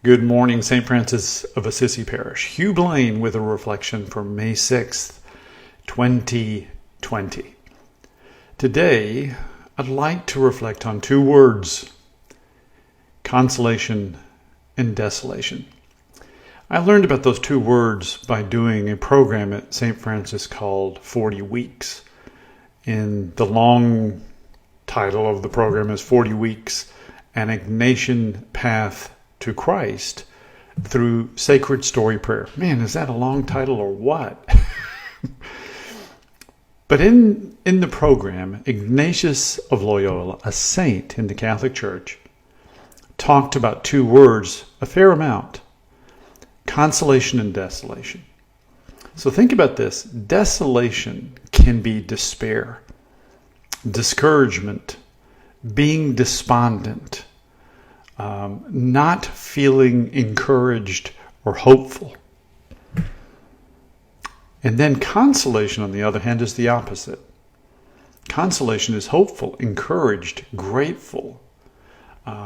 Good morning, St. Francis of Assisi Parish. Hugh with a reflection for May 6th, 2020. Today, I'd like to reflect on two words: consolation and desolation. I learned about those two words by doing a program at St. Francis called 40 Weeks. And the long title of the program is 40 Weeks, an Ignatian Path to Christ through Sacred Story Prayer. Man, is that a long title or what? But in the program, Ignatius of Loyola, a saint in the Catholic Church, talked about two words a fair amount: consolation and desolation. So think about this. Desolation can be despair, discouragement, being despondent, not feeling encouraged or hopeful. And then consolation, on the other hand, is the opposite. Consolation is hopeful, encouraged, grateful,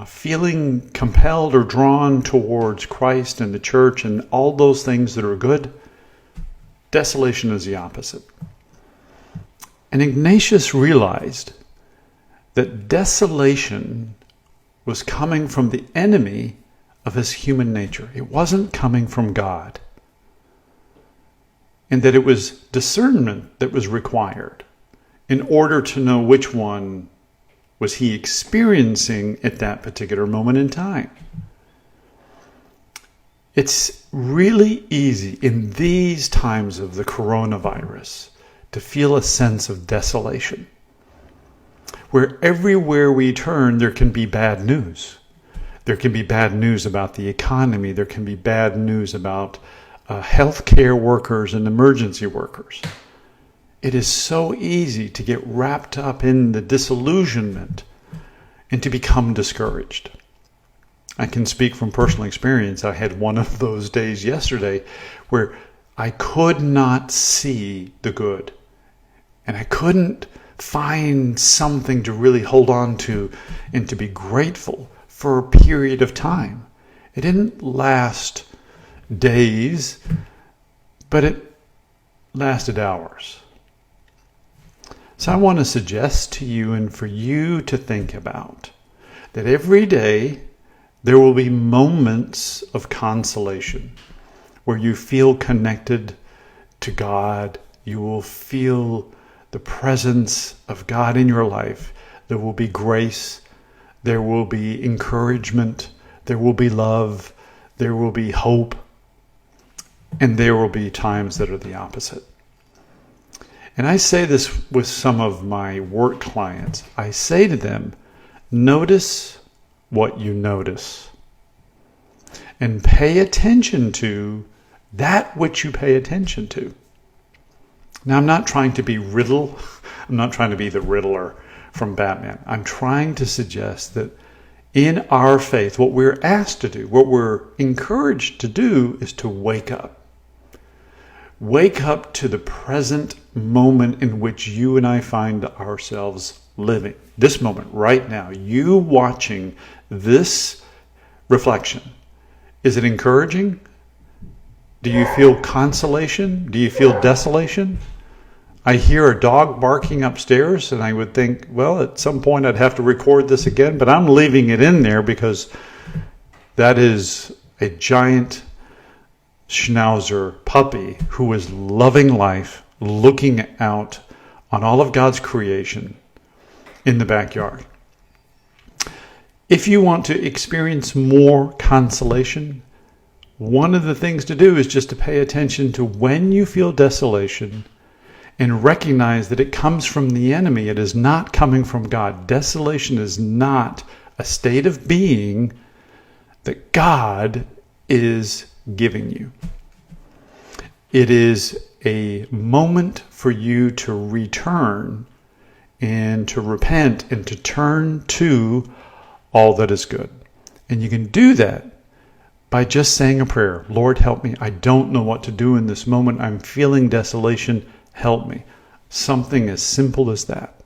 feeling compelled or drawn towards Christ and the church and all those things that are good. Desolation is the opposite. And Ignatius realized that desolation was coming from the enemy of his human nature. It wasn't coming from God. And that it was discernment that was required in order to know which one was he experiencing at that particular moment in time. It's really easy in these times of the coronavirus to feel a sense of desolation, where everywhere we turn there can be bad news. There can be bad news about the economy. There can be bad news about healthcare workers and emergency workers. It is so easy to get wrapped up in the disillusionment and to become discouraged. I can speak from personal experience. I had one of those days yesterday where I could not see the good, and I couldn't find something to really hold on to and to be grateful for a period of time. It didn't last days, but it lasted hours. So I want to suggest to you and for you to think about that every day there will be moments of consolation where you feel connected to God. You will feel the presence of God in your life. There will be grace. There will be encouragement. There will be love. There will be hope. And there will be times that are the opposite. And I say this with some of my work clients. I say to them, notice what you notice. And pay attention to that which you pay attention to. Now, I'm not trying to be Riddle. I'm not trying to be the Riddler from Batman. I'm trying to suggest that in our faith, what we're asked to do, what we're encouraged to do, is to wake up. Wake up to the present moment in which you and I find ourselves living. This moment, right now, you watching this reflection. Is it encouraging? Do you feel consolation? Do you feel desolation? I hear a dog barking upstairs, and I would think, well, at some point I'd have to record this again, but I'm leaving it in there because that is a giant Schnauzer puppy who is loving life, looking out on all of God's creation in the backyard. If you want to experience more consolation, one of the things to do is just to pay attention to when you feel desolation and recognize that it comes from the enemy. It is not coming from God. Desolation is not a state of being that God is giving you. It is a moment for you to return and to repent and to turn to all that is good. And you can do that by just saying a prayer. Lord, help me. I don't know what to do in this moment. I'm feeling desolation. Help me. Something as simple as that.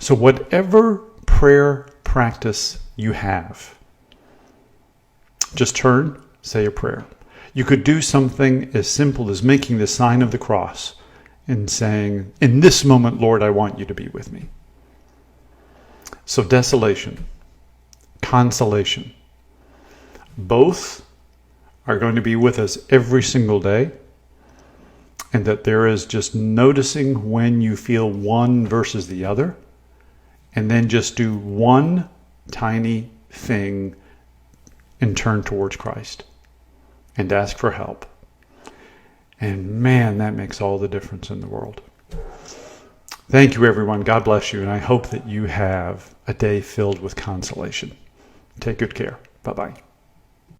So whatever prayer practice you have, Just turn, say a prayer. You could do something as simple as making the sign of the cross and saying, in this moment, Lord, I want you to be with me. So desolation, consolation, both are going to be with us every single day. And that there is just noticing when you feel one versus the other. And then just do one tiny thing and turn towards Christ and ask for help. And man, that makes all the difference in the world. Thank you, everyone. God bless you. And I hope that you have a day filled with consolation. Take good care. Bye-bye.